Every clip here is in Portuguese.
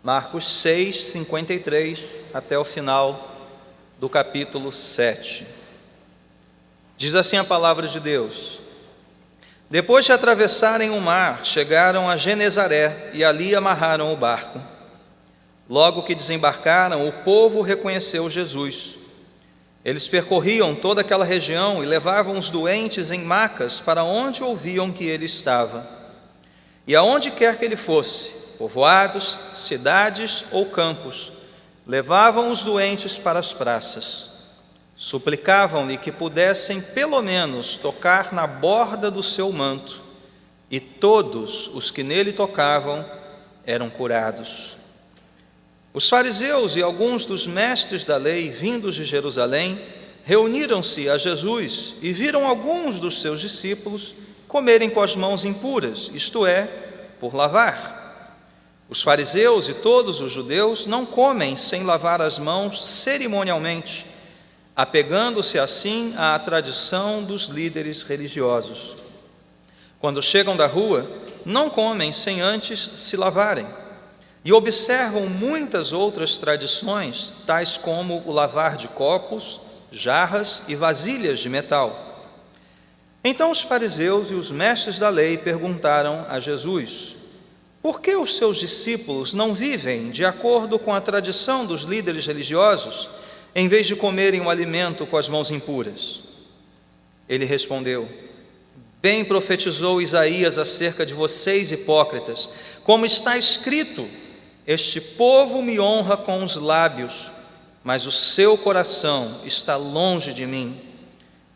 Marcos 6, 53, até o final do capítulo 7. Diz assim a palavra de Deus: Depois de atravessarem o mar, chegaram a Genezaré e ali amarraram o barco. Logo que desembarcaram, o povo reconheceu Jesus. Eles percorriam toda aquela região e levavam os doentes em macas para onde ouviam que ele estava. E aonde quer que ele fosse, povoados, cidades ou campos, levavam os doentes para as praças. Suplicavam-lhe que pudessem pelo menos tocar na borda do seu manto, e todos os que nele tocavam eram curados. Os fariseus e alguns dos mestres da lei, vindos de Jerusalém, reuniram-se a Jesus e viram alguns dos seus discípulos comerem com as mãos impuras, isto é, por lavar. Os fariseus e todos os judeus não comem sem lavar as mãos cerimonialmente, apegando-se assim à tradição dos líderes religiosos. Quando chegam da rua, não comem sem antes se lavarem, e observam muitas outras tradições, tais como o lavar de copos, jarras e vasilhas de metal. Então os fariseus e os mestres da lei perguntaram a Jesus: por que os seus discípulos não vivem de acordo com a tradição dos líderes religiosos, em vez de comerem o alimento com as mãos impuras? Ele respondeu: bem profetizou Isaías acerca de vocês, hipócritas, como está escrito: este povo me honra com os lábios, mas o seu coração está longe de mim.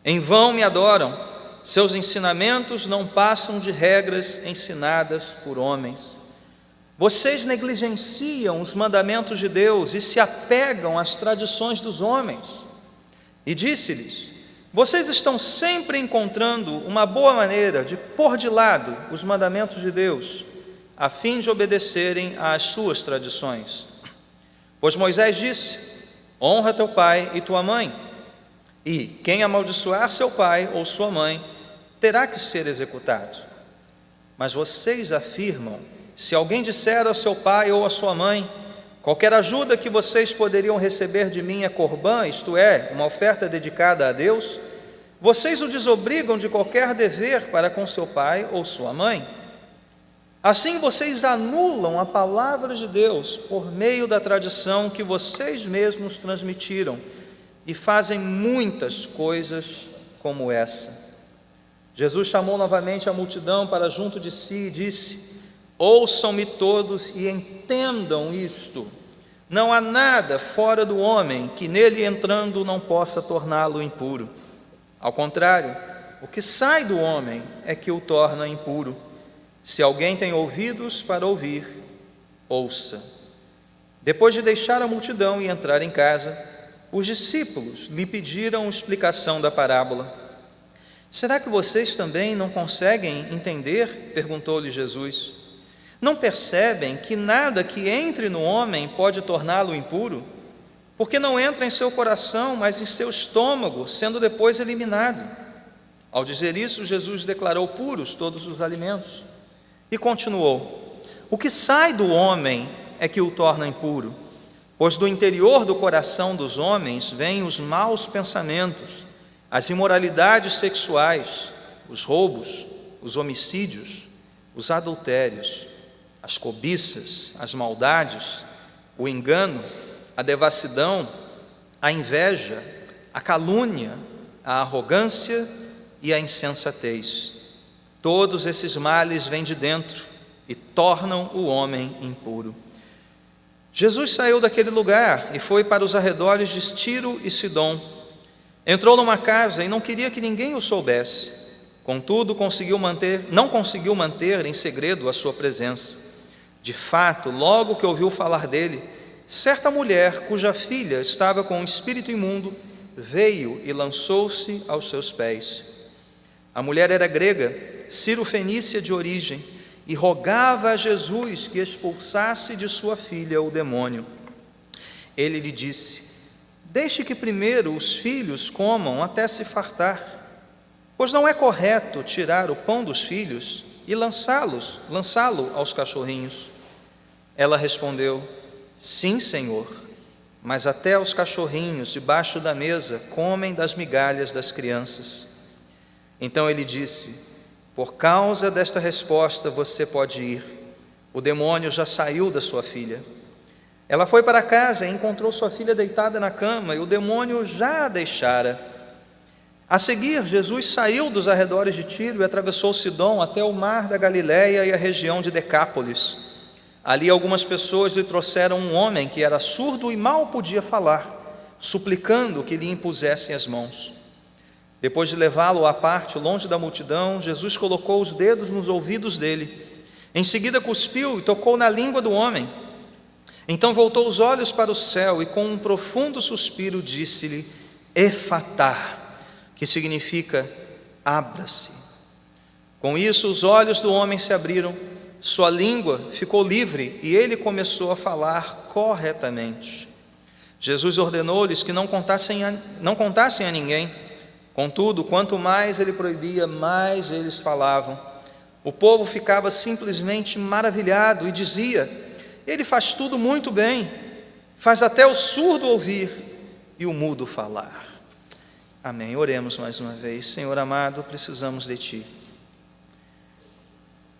Em vão me adoram, seus ensinamentos não passam de regras ensinadas por homens. Vocês negligenciam os mandamentos de Deus e se apegam às tradições dos homens. E disse-lhes: vocês estão sempre encontrando uma boa maneira de pôr de lado os mandamentos de Deus, a fim de obedecerem às suas tradições. Pois Moisés disse: honra teu pai e tua mãe, e quem amaldiçoar seu pai ou sua mãe terá que ser executado. Mas vocês afirmam: se alguém disser ao seu pai ou à sua mãe, qualquer ajuda que vocês poderiam receber de mim é corbã, isto é, uma oferta dedicada a Deus, vocês o desobrigam de qualquer dever para com seu pai ou sua mãe. Assim vocês anulam a palavra de Deus por meio da tradição que vocês mesmos transmitiram e fazem muitas coisas como essa. Jesus chamou novamente a multidão para junto de si e disse: ouçam-me todos e entendam isto. Não há nada fora do homem que nele entrando não possa torná-lo impuro. Ao contrário, o que sai do homem é que o torna impuro. Se alguém tem ouvidos para ouvir, ouça. Depois de deixar a multidão e entrar em casa, os discípulos lhe pediram explicação da parábola. Será que vocês também não conseguem entender? Perguntou-lhe Jesus. Não percebem que nada que entre no homem pode torná-lo impuro? Porque não entra em seu coração, mas em seu estômago, sendo depois eliminado. Ao dizer isso, Jesus declarou puros todos os alimentos. E continuou: o que sai do homem é que o torna impuro, pois do interior do coração dos homens vêm os maus pensamentos, as imoralidades sexuais, os roubos, os homicídios, os adultérios, as cobiças, as maldades, o engano, a devassidão, a inveja, a calúnia, a arrogância e a insensatez. Todos esses males vêm de dentro e tornam o homem impuro. Jesus saiu daquele lugar e foi para os arredores de Tiro e Sidom. Entrou numa casa e não queria que ninguém o soubesse. Contudo, não conseguiu manter em segredo a sua presença. De fato, logo que ouviu falar dele, certa mulher, cuja filha estava com um espírito imundo, veio e lançou-se aos seus pés. A mulher era grega, cirofenícia de origem, e rogava a Jesus que expulsasse de sua filha o demônio. Ele lhe disse: deixe que primeiro os filhos comam até se fartar, pois não é correto tirar o pão dos filhos e lançá-lo aos cachorrinhos. Ela respondeu: Sim, Senhor, mas até os cachorrinhos debaixo da mesa comem das migalhas das crianças. Então ele disse: por causa desta resposta você pode ir. O demônio já saiu da sua filha. Ela foi para casa e encontrou sua filha deitada na cama, e o demônio já a deixara. A seguir, Jesus saiu dos arredores de Tiro e atravessou Sidom até o mar da Galileia e a região de Decápolis. Ali algumas pessoas lhe trouxeram um homem que era surdo e mal podia falar, suplicando que lhe impusessem as mãos. Depois de levá-lo à parte, longe da multidão, Jesus colocou os dedos nos ouvidos dele. Em seguida cuspiu e tocou na língua do homem. Então voltou os olhos para o céu e com um profundo suspiro disse-lhe: Efatá, que significa abra-se. Com isso os olhos do homem se abriram, sua língua ficou livre e ele começou a falar corretamente. Jesus ordenou-lhes que não contassem a ninguém. Contudo, quanto mais ele proibia, mais eles falavam. O povo ficava simplesmente maravilhado e dizia: ele faz tudo muito bem, faz até o surdo ouvir e o mudo falar. Amém. Oremos mais uma vez. Senhor amado, precisamos de Ti.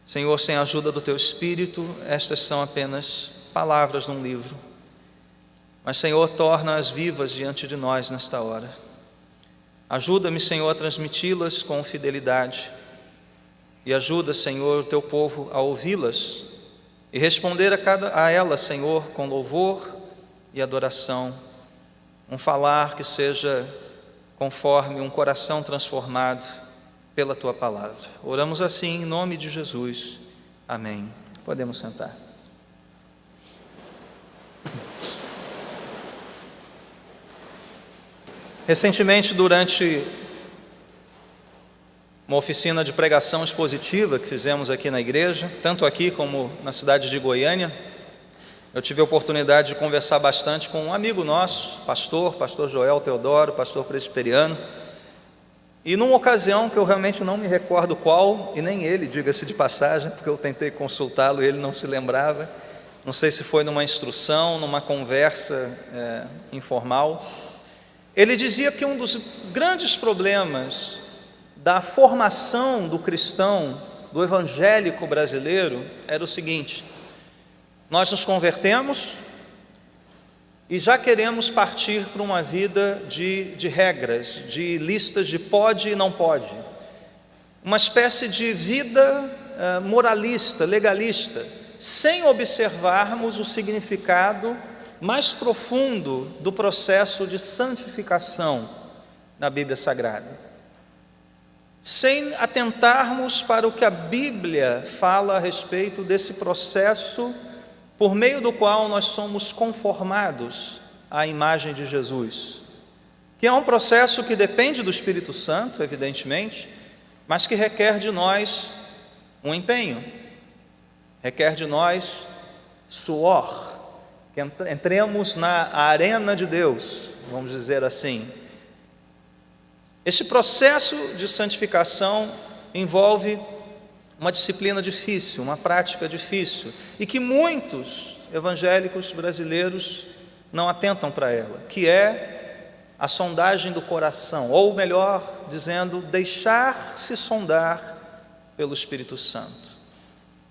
Senhor, sem a ajuda do Teu Espírito, estas são apenas palavras num livro. Mas, Senhor, torna-as vivas diante de nós nesta hora. Ajuda-me, Senhor, a transmiti-las com fidelidade. E ajuda, Senhor, o Teu povo a ouvi-las e responder a elas, Senhor, com louvor e adoração. Um falar que seja conforme um coração transformado pela Tua palavra. Oramos assim em nome de Jesus. Amém. Podemos sentar. Recentemente, durante uma oficina de pregação expositiva que fizemos aqui na igreja, tanto aqui como na cidade de Goiânia, eu tive a oportunidade de conversar bastante com um amigo nosso, pastor Joel Teodoro, pastor presbiteriano, e numa ocasião que eu realmente não me recordo qual, e nem ele, diga-se de passagem, porque eu tentei consultá-lo e ele não se lembrava, não sei se foi numa instrução, numa conversa informal, ele dizia que um dos grandes problemas da formação do cristão, do evangélico brasileiro, era o seguinte: nós nos convertemos e já queremos partir para uma vida de regras, de listas de pode e não pode, uma espécie de vida moralista, legalista, sem observarmos o significado mais profundo do processo de santificação na Bíblia Sagrada, sem atentarmos para o que a Bíblia fala a respeito desse processo por meio do qual nós somos conformados à imagem de Jesus, que é um processo que depende do Espírito Santo, evidentemente, mas que requer de nós um empenho, requer de nós suor, que entremos na arena de Deus, vamos dizer assim. Esse processo de santificação envolve uma disciplina difícil, uma prática difícil, e que muitos evangélicos brasileiros não atentam para ela, que é a sondagem do coração, ou melhor dizendo, deixar-se sondar pelo Espírito Santo,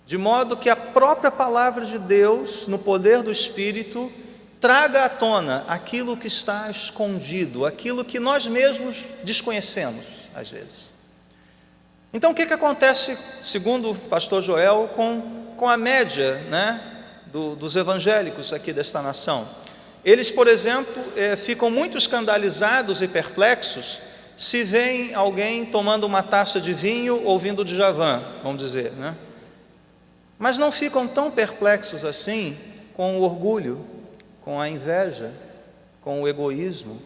de modo que a própria palavra de Deus, no poder do Espírito, traga à tona aquilo que está escondido, aquilo que nós mesmos desconhecemos às vezes. Então o que acontece, segundo o pastor Joel, com a média, dos evangélicos aqui desta nação? Eles, por exemplo, ficam muito escandalizados e perplexos se veem alguém tomando uma taça de vinho ouvindo Djavan, vamos dizer, Mas não ficam tão perplexos assim com o orgulho, com a inveja, com o egoísmo,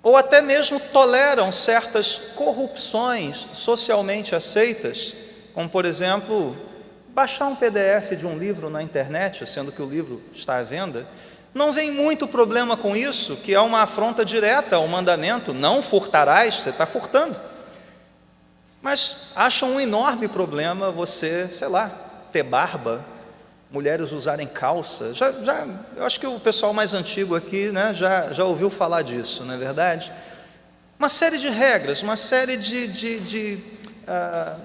ou até mesmo toleram certas corrupções socialmente aceitas, como, por exemplo, baixar um PDF de um livro na internet, sendo que o livro está à venda. Não vem muito problema com isso, que é uma afronta direta ao mandamento: não furtarás, você está furtando. Mas acham um enorme problema você, ter barba, mulheres usarem calça. Eu acho que o pessoal mais antigo aqui, né, já ouviu falar disso, não é verdade? Uma série de regras, uma série de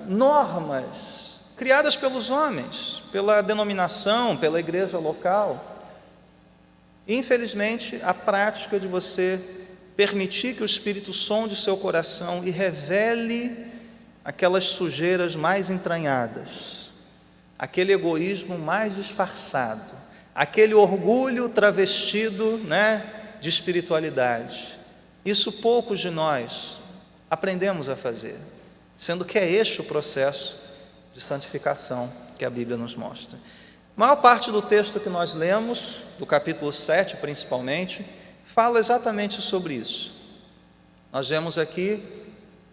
normas criadas pelos homens, pela denominação, pela igreja local. Infelizmente, a prática de você permitir que o Espírito sonde seu coração e revele aquelas sujeiras mais entranhadas, aquele egoísmo mais disfarçado, aquele orgulho travestido, né, de espiritualidade. Isso poucos de nós aprendemos a fazer, sendo que é este o processo de santificação que a Bíblia nos mostra. A maior parte do texto que nós lemos, do capítulo 7 principalmente, fala exatamente sobre isso. Nós vemos aqui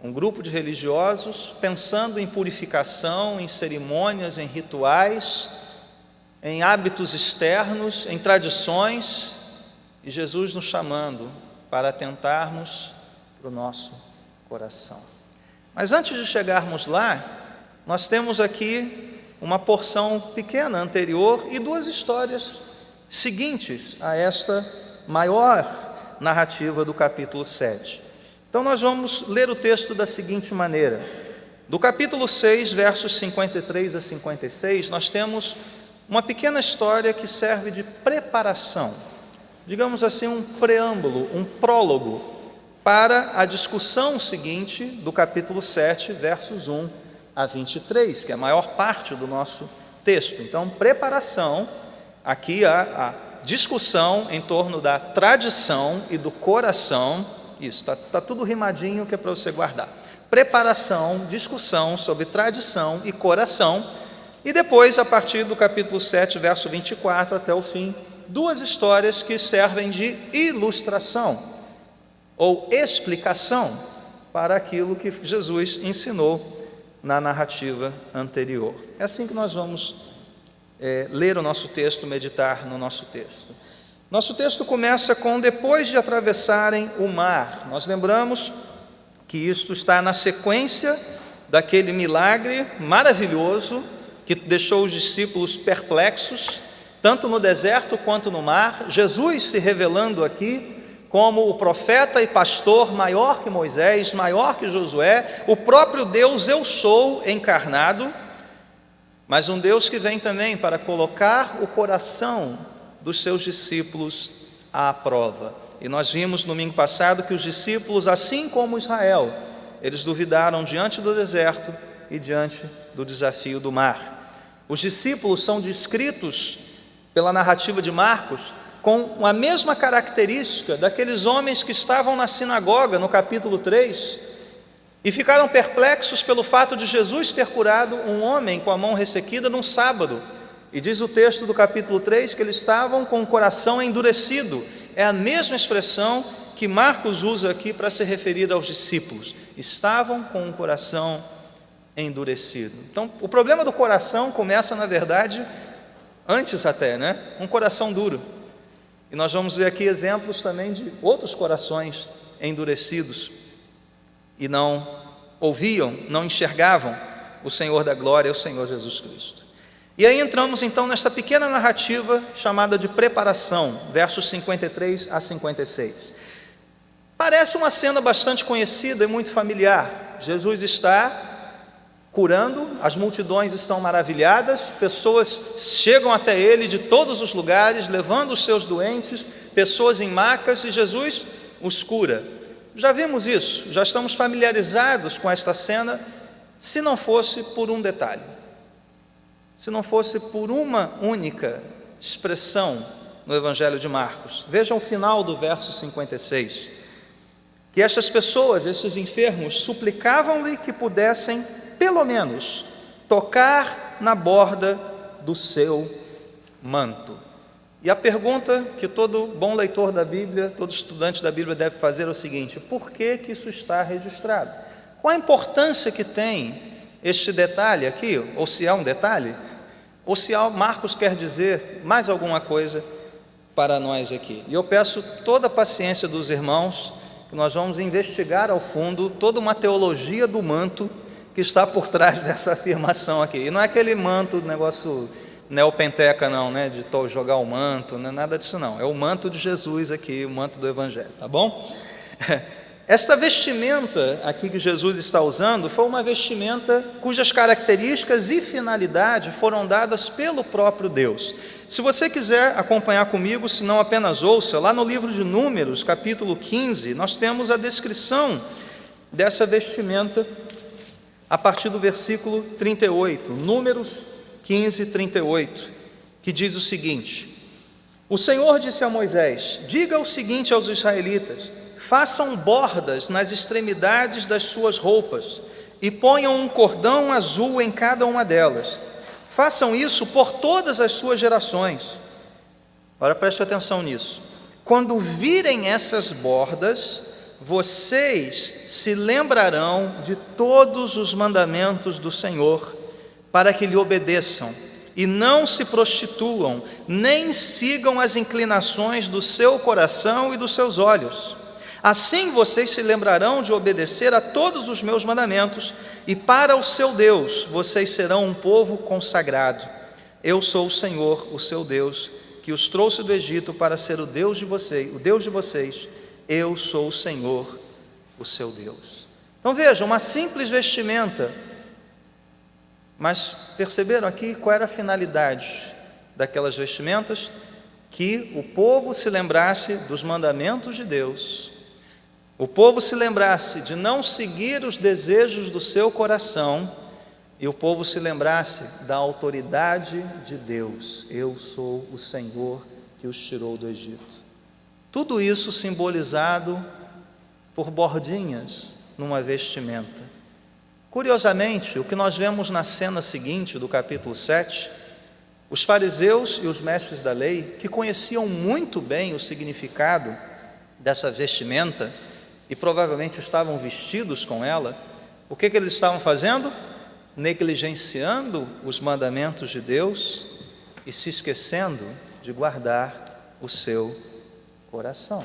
um grupo de religiosos pensando em purificação, em cerimônias, em rituais, em hábitos externos, em tradições, e Jesus nos chamando para atentarmos para o nosso coração. Mas antes de chegarmos lá, nós temos aqui uma porção pequena anterior e duas histórias seguintes a esta maior narrativa do capítulo 7. Então nós vamos ler o texto da seguinte maneira. Do capítulo 6, versos 53 a 56, nós temos uma pequena história que serve de preparação, digamos assim, um preâmbulo, um prólogo para a discussão seguinte do capítulo 7, versos 1 a 23, que é a maior parte do nosso texto. Então, preparação, aqui a discussão em torno da tradição e do coração. Isso, está tudo rimadinho que é para você guardar. Preparação, discussão sobre tradição e coração. E depois, a partir do capítulo 7, verso 24 até o fim, duas histórias que servem de ilustração ou explicação para aquilo que Jesus ensinou na narrativa anterior. É assim que nós vamos ler o nosso texto, meditar no nosso texto. Nosso texto começa com depois de atravessarem o mar. Nós lembramos que isto está na sequência daquele milagre maravilhoso que deixou os discípulos perplexos, tanto no deserto quanto no mar. Jesus se revelando aqui como o profeta e pastor maior que Moisés, maior que Josué, o próprio Deus eu sou encarnado, mas um Deus que vem também para colocar o coração dos seus discípulos à prova. E nós vimos no domingo passado que os discípulos, assim como Israel, eles duvidaram diante do deserto e diante do desafio do mar. Os discípulos são descritos pela narrativa de Marcos com a mesma característica daqueles homens que estavam na sinagoga no capítulo 3 e ficaram perplexos pelo fato de Jesus ter curado um homem com a mão ressequida num sábado. E diz o texto do capítulo 3 que eles estavam com o coração endurecido. É a mesma expressão que Marcos usa aqui para se referir aos discípulos. Estavam com o coração endurecido. Então, o problema do coração começa, na verdade, antes até, né? Um coração duro. E nós vamos ver aqui exemplos também de outros corações endurecidos e não ouviam, não enxergavam o Senhor da glória, o Senhor Jesus Cristo. E aí entramos então nessa pequena narrativa chamada de preparação, versos 53 a 56. Parece uma cena bastante conhecida e muito familiar. Jesus está curando, as multidões estão maravilhadas, pessoas chegam até ele de todos os lugares, levando os seus doentes, pessoas em macas, e Jesus os cura. Já vimos isso, já estamos familiarizados com esta cena, se não fosse por um detalhe, se não fosse por uma única expressão no Evangelho de Marcos. Vejam o final do verso 56, que estas pessoas, esses enfermos, suplicavam-lhe que pudessem pelo menos tocar na borda do seu manto. E a pergunta que todo bom leitor da Bíblia, todo estudante da Bíblia deve fazer é o seguinte: por que isso está registrado? Qual a importância que tem este detalhe aqui? Ou se é um detalhe? Ou se Marcos quer dizer mais alguma coisa para nós aqui? E eu peço toda a paciência dos irmãos, que nós vamos investigar ao fundo toda uma teologia do manto que está por trás dessa afirmação aqui. E não é aquele manto, negócio neopenteca não, né? De jogar o manto, não é nada disso não. É o manto de Jesus aqui, o manto do Evangelho, tá bom? Esta vestimenta aqui que Jesus está usando foi uma vestimenta cujas características e finalidade foram dadas pelo próprio Deus. Se você quiser acompanhar comigo, se não apenas ouça, lá no livro de Números, capítulo 15, nós temos a descrição dessa vestimenta a partir do versículo 38, Números 15, 38, que diz o seguinte: o Senhor disse a Moisés: diga o seguinte aos israelitas: façam bordas nas extremidades das suas roupas e ponham um cordão azul em cada uma delas. Façam isso por todas as suas gerações. Agora preste atenção nisso. Quando virem essas bordas, vocês se lembrarão de todos os mandamentos do Senhor, para que lhe obedeçam e não se prostituam, nem sigam as inclinações do seu coração e dos seus olhos. Assim vocês se lembrarão de obedecer a todos os meus mandamentos, e para o seu Deus vocês serão um povo consagrado. Eu sou o Senhor, o seu Deus, que os trouxe do Egito para ser o Deus de vocês. Eu sou o Senhor, o seu Deus. Então veja, uma simples vestimenta, mas perceberam aqui qual era a finalidade daquelas vestimentas? Que o povo se lembrasse dos mandamentos de Deus, o povo se lembrasse de não seguir os desejos do seu coração, e o povo se lembrasse da autoridade de Deus. Eu sou o Senhor que os tirou do Egito. Tudo isso simbolizado por bordinhas numa vestimenta. Curiosamente, o que nós vemos na cena seguinte do capítulo 7, os fariseus e os mestres da lei, que conheciam muito bem o significado dessa vestimenta e provavelmente estavam vestidos com ela, o que eles estavam fazendo? Negligenciando os mandamentos de Deus e se esquecendo de guardar o seu coração.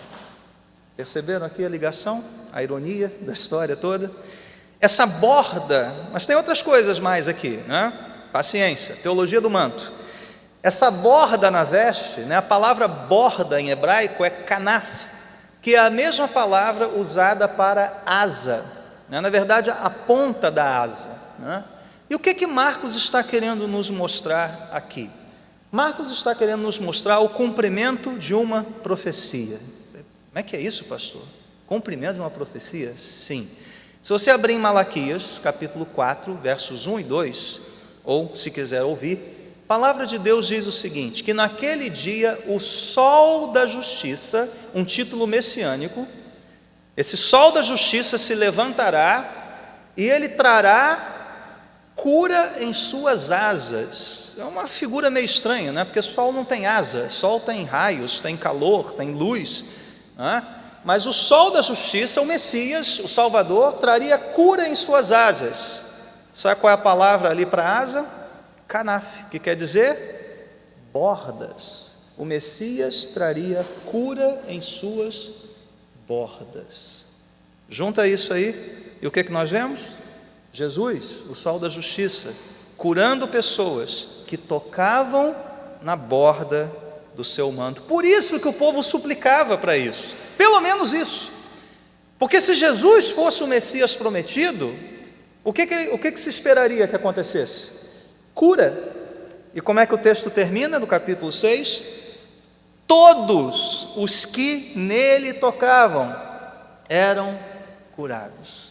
Perceberam aqui a ligação, a ironia da história toda? Essa borda, mas tem outras coisas mais aqui, né? Paciência, teologia do manto. Essa borda na veste, né? A palavra borda em hebraico é kanaf, que é a mesma palavra usada para asa, né? Na verdade, a ponta da asa, né? E o que Marcos está querendo nos mostrar aqui? Marcos está querendo nos mostrar o cumprimento de uma profecia. Como é que é isso, pastor? Cumprimento de uma profecia? Sim. Se você abrir em Malaquias, capítulo 4, versos 1 e 2, ou se quiser ouvir, a palavra de Deus diz o seguinte: que naquele dia o sol da justiça, um título messiânico, esse sol da justiça se levantará e ele trará cura em suas asas. É uma figura meio estranha, né? Porque sol não tem asa, sol tem raios, tem calor, tem luz, né? Mas o sol da justiça, o Messias, o Salvador, traria cura em suas asas. Sabe qual é a palavra ali para asa? Kanaf, que quer dizer bordas. O Messias traria cura em suas bordas. Junta isso aí, e o que nós vemos? Jesus, o sol da justiça, curando pessoas que tocavam na borda do seu manto. Por isso que o povo suplicava para isso, pelo menos isso, porque se Jesus fosse o Messias prometido, o que se esperaria que acontecesse? Cura. E como é que o texto termina no capítulo 6? Todos os que nele tocavam eram curados.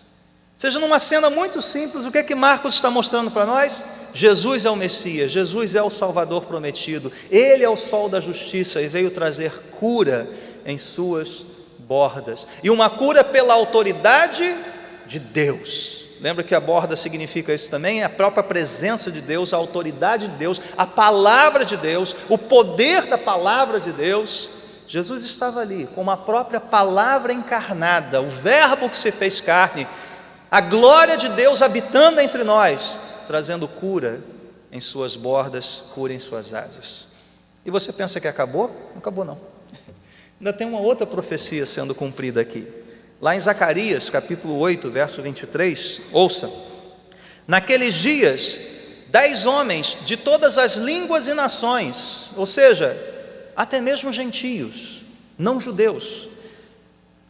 Ou seja, numa cena muito simples, o que Marcos está mostrando para nós? Jesus é o Messias, Jesus é o Salvador prometido, Ele é o sol da justiça e veio trazer cura em suas bordas, e uma cura pela autoridade de Deus. Lembra que a borda significa isso também? É a própria presença de Deus, a autoridade de Deus, a palavra de Deus, o poder da palavra de Deus. Jesus estava ali com uma própria palavra encarnada, o verbo que se fez carne, a glória de Deus habitando entre nós, trazendo cura em suas bordas, cura em suas asas. E você pensa que acabou? Não acabou não. Ainda tem uma outra profecia sendo cumprida aqui. Lá em Zacarias, capítulo 8, verso 23, ouça: naqueles dias 10 homens de todas as línguas e nações, ou seja, até mesmo gentios, não judeus,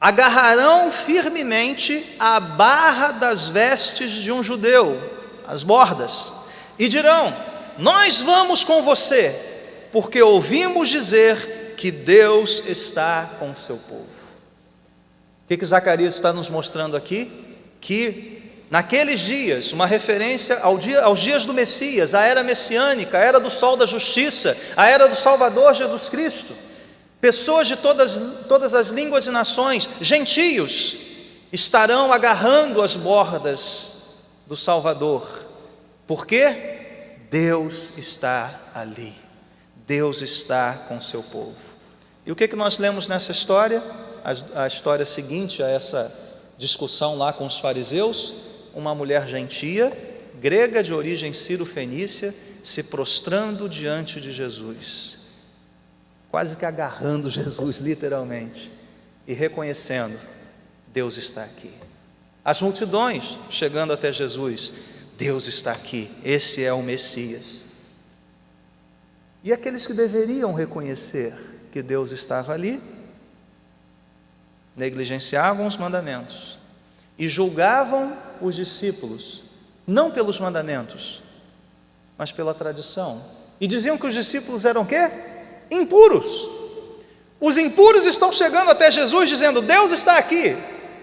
agarrarão firmemente a barra das vestes de um judeu, as bordas, e dirão: nós vamos com você, porque ouvimos dizer que Deus está com o seu povo. O que Zacarias está nos mostrando aqui? Que naqueles dias, uma referência aos dias do Messias, a era messiânica, a era do sol da justiça, a era do Salvador Jesus Cristo, pessoas de todas as línguas e nações, gentios, estarão agarrando as bordas do Salvador. Por quê? Deus está ali, Deus está com o seu povo. E o que nós lemos nessa história? A história seguinte a essa discussão lá com os fariseus: uma mulher gentia, grega de origem sírio-fenícia, se prostrando diante de Jesus, quase que agarrando Jesus literalmente, e reconhecendo: Deus está aqui. As multidões chegando até Jesus: Deus está aqui, esse é o Messias. E aqueles que deveriam reconhecer que Deus estava ali, negligenciavam os mandamentos e julgavam os discípulos, não pelos mandamentos, mas pela tradição, e diziam que os discípulos eram o quê? Impuros. Os impuros estão chegando até Jesus dizendo: Deus está aqui.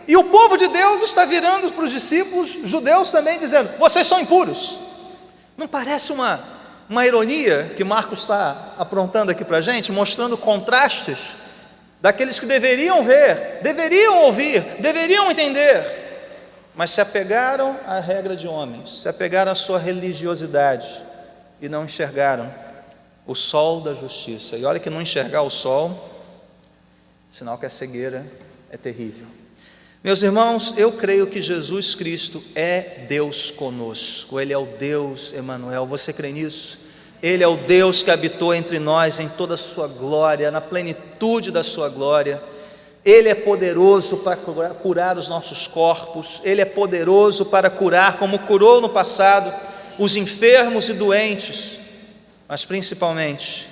E o povo de Deus está virando para os discípulos judeus também dizendo: vocês são impuros. Não parece uma ironia que Marcos está aprontando aqui para a gente, mostrando contrastes daqueles que deveriam ver, deveriam ouvir, deveriam entender, mas se apegaram à regra de homens, se apegaram à sua religiosidade e não enxergaram o sol da justiça. E olha que não enxergar o sol, sinal que a cegueira é terrível. Meus irmãos, eu creio que Jesus Cristo é Deus conosco, Ele é o Deus Emanuel. Você crê nisso? Ele é o Deus que habitou entre nós em toda a sua glória, na plenitude da sua glória. Ele é poderoso para curar os nossos corpos, Ele é poderoso para curar, como curou no passado, os enfermos e doentes, mas principalmente,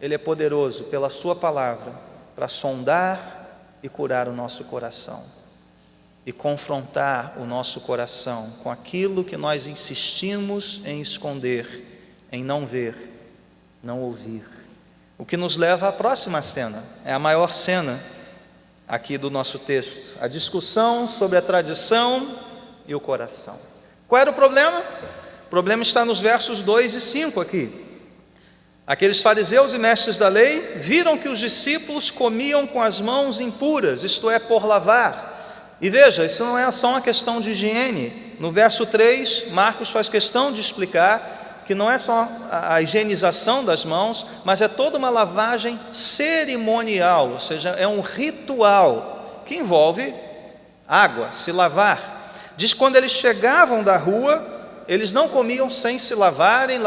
Ele é poderoso pela sua palavra para sondar e curar o nosso coração, e confrontar o nosso coração com aquilo que nós insistimos em esconder, em não ver, não ouvir. O que nos leva à próxima cena, é a maior cena aqui do nosso texto, a discussão sobre a tradição e o coração. Qual era o problema? O problema está nos versos 2 e 5 aqui. Aqueles fariseus e mestres da lei viram que os discípulos comiam com as mãos impuras, isto é, por lavar. E veja, isso não é só uma questão de higiene. No verso 3, Marcos faz questão de explicar que não é só a higienização das mãos, mas é toda uma lavagem cerimonial, ou seja, é um ritual que envolve água, se lavar. Diz que quando eles chegavam da rua, eles não comiam sem se lavarem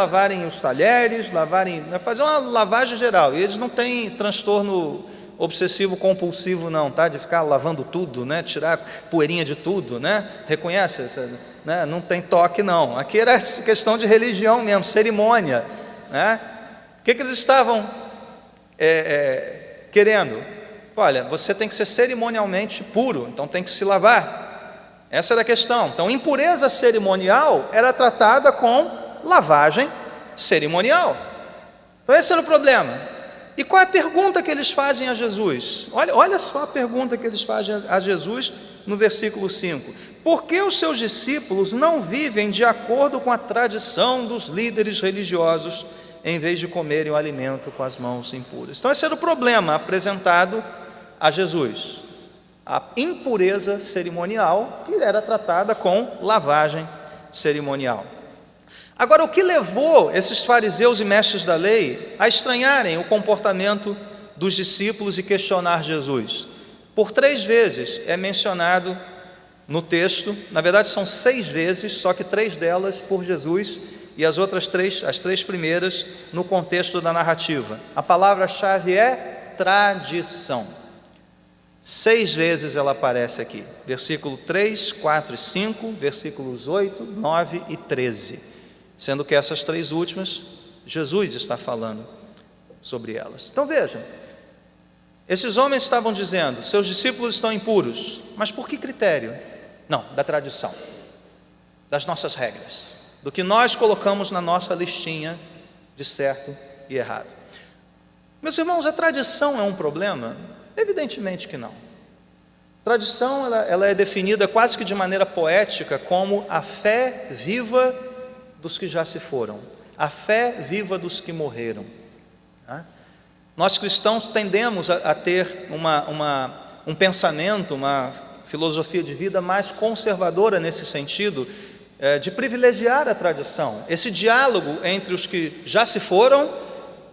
os talheres, fazer uma lavagem geral. E eles não têm transtorno obsessivo compulsivo não, tá? De ficar lavando tudo, né? Tirar poeirinha de tudo, né? Reconhece? Né? Não tem toque não. Aqui era questão de religião mesmo, cerimônia, né? O que eles estavam querendo? Olha, você tem que ser cerimonialmente puro, então tem que se lavar. Essa era a questão. Então, impureza cerimonial era tratada com lavagem cerimonial. Então, esse era o problema. E qual é a pergunta que eles fazem a Jesus? Olha só a pergunta que eles fazem a Jesus no versículo 5. Por que os seus discípulos não vivem de acordo com a tradição dos líderes religiosos, em vez de comerem o alimento com as mãos impuras? Então esse era o problema apresentado a Jesus. A impureza cerimonial, que era tratada com lavagem cerimonial. Agora, o que levou esses fariseus e mestres da lei a estranharem o comportamento dos discípulos e questionar Jesus? Por 3 vezes é mencionado no texto, na verdade são 6 vezes, só que 3 delas por Jesus e as outras 3, as 3 primeiras, no contexto da narrativa. A palavra-chave é tradição. 6 vezes ela aparece aqui, versículo 3, 4 e 5, versículos 8, 9 e 13. sendo que essas 3 últimas, Jesus está falando sobre elas. Então veja, esses homens estavam dizendo, seus discípulos estão impuros, mas por que critério? Não, da tradição, das nossas regras, do que nós colocamos na nossa listinha de certo e errado. Meus irmãos, a tradição é um problema? Evidentemente que não. Tradição, ela é definida quase que de maneira poética como a fé viva dos que já se foram, a fé viva dos que morreram. Nós cristãos tendemos a ter um pensamento, uma filosofia de vida mais conservadora nesse sentido, de privilegiar a tradição, esse diálogo entre os que já se foram,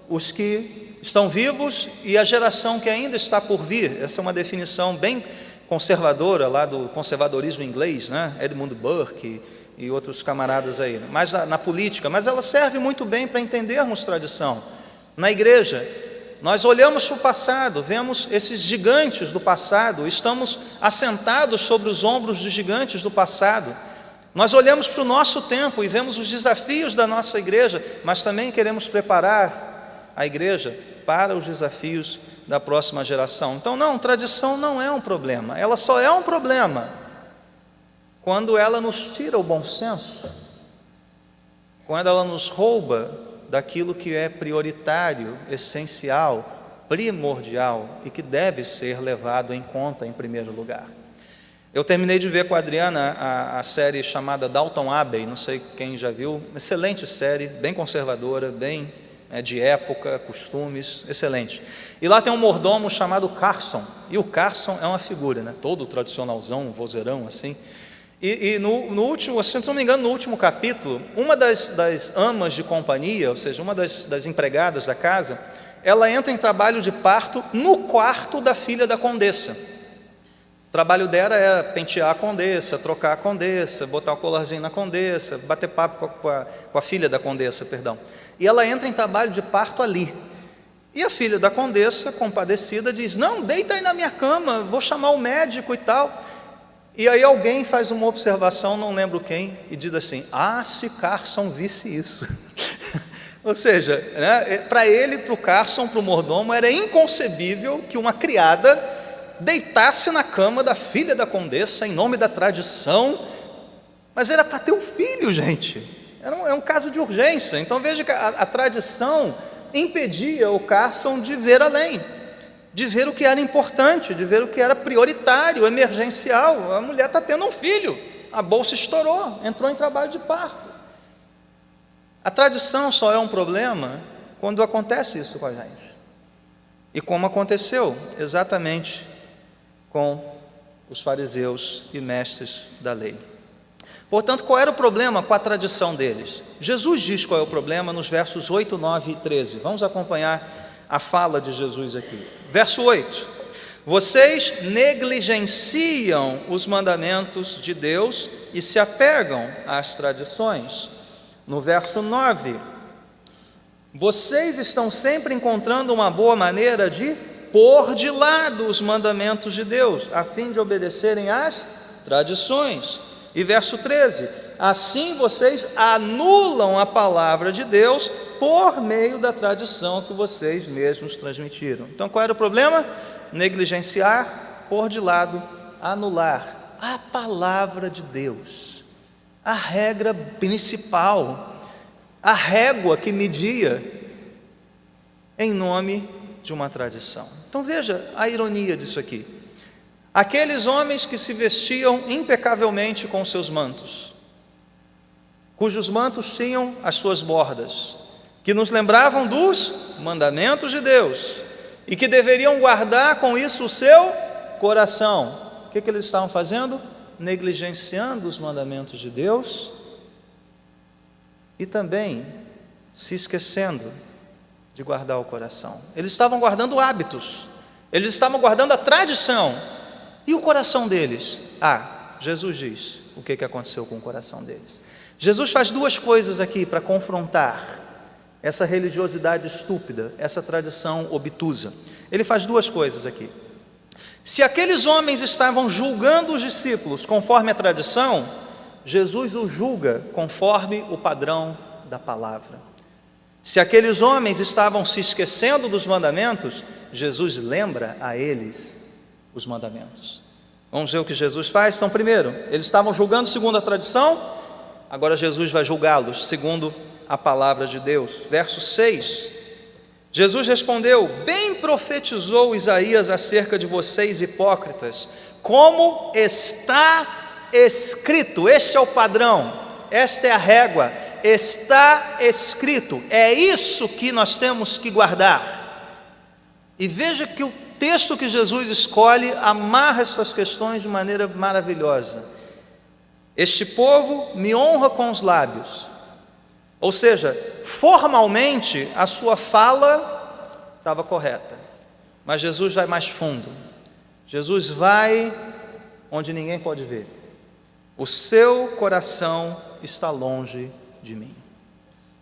os que estão vivos e a geração que ainda está por vir. Essa é uma definição bem conservadora lá do conservadorismo inglês, né? Edmund Burke e outros camaradas aí, mas na política, mas ela serve muito bem para entendermos tradição. Na igreja, nós olhamos para o passado, vemos esses gigantes do passado, estamos assentados sobre os ombros dos gigantes do passado. Nós olhamos para o nosso tempo e vemos os desafios da nossa igreja, mas também queremos preparar a igreja para os desafios da próxima geração. Então não, tradição não é um problema, ela só é um problema quando ela nos tira o bom senso, quando ela nos rouba daquilo que é prioritário, essencial, primordial e que deve ser levado em conta em primeiro lugar. Eu terminei de ver com a Adriana a série chamada Downton Abbey, não sei quem já viu, excelente série, bem conservadora, bem de época, costumes, excelente. E lá tem um mordomo chamado Carson, e o Carson é uma figura, né? Todo tradicionalzão, vozeirão assim. E no último, se não me engano, no último capítulo, uma das amas de companhia, ou seja, uma das empregadas da casa, ela entra em trabalho de parto no quarto da filha da condessa. O trabalho dela era pentear a condessa, trocar a condessa, botar o colarzinho na condessa, bater papo com a filha da condessa, perdão. E ela entra em trabalho de parto ali. E a filha da condessa, compadecida, diz: não, deita aí na minha cama, vou chamar o médico e tal. E aí alguém faz uma observação, não lembro quem, e diz assim: se Carson visse isso. Ou seja, né, para ele, para o Carson, para o mordomo, era inconcebível que uma criada deitasse na cama da filha da condessa em nome da tradição, mas era para ter um filho, gente. É um caso de urgência. Então veja que a tradição impedia o Carson de ver além, de ver o que era importante, de ver o que era prioritário, emergencial. A mulher está tendo um filho, a bolsa estourou, entrou em trabalho de parto. A tradição só é um problema quando acontece isso com a gente. E como aconteceu exatamente com os fariseus e mestres da lei. Portanto, qual era o problema com a tradição deles? Jesus diz qual é o problema nos versos 8, 9 e 13. Vamos acompanhar a fala de Jesus aqui. Verso 8: vocês negligenciam os mandamentos de Deus e se apegam às tradições. No verso 9: vocês estão sempre encontrando uma boa maneira de pôr de lado os mandamentos de Deus, a fim de obedecerem às tradições. E verso 13: assim vocês anulam a palavra de Deus por meio da tradição que vocês mesmos transmitiram. Então qual era o problema? Negligenciar, pôr de lado, anular a palavra de Deus, a regra principal, a régua que media, em nome de uma tradição. Então veja a ironia disso aqui. Aqueles homens que se vestiam impecavelmente com seus mantos, cujos mantos tinham as suas bordas, que nos lembravam dos mandamentos de Deus e que deveriam guardar com isso o seu coração. O que eles estavam fazendo? Negligenciando os mandamentos de Deus e também se esquecendo de guardar o coração. Eles estavam guardando hábitos, eles estavam guardando a tradição. E o coração deles? Jesus diz o que aconteceu com o coração deles. Jesus faz duas coisas aqui para confrontar essa religiosidade estúpida, essa tradição obtusa. Ele faz duas coisas aqui. Se aqueles homens estavam julgando os discípulos conforme a tradição, Jesus os julga conforme o padrão da palavra. Se aqueles homens estavam se esquecendo dos mandamentos, Jesus lembra a eles os mandamentos. Vamos ver o que Jesus faz? Então, primeiro, eles estavam julgando segundo a tradição, agora Jesus vai julgá-los segundo a palavra de Deus. Verso 6, Jesus respondeu: bem profetizou Isaías acerca de vocês, hipócritas, como está escrito. Este é o padrão, esta é a régua, está escrito, é isso que nós temos que guardar. E veja que o texto que Jesus escolhe amarra essas questões de maneira maravilhosa. Este povo me honra com os lábios, ou seja, formalmente a sua fala estava correta, mas Jesus vai mais fundo. Jesus vai onde ninguém pode ver. O seu coração está longe de mim.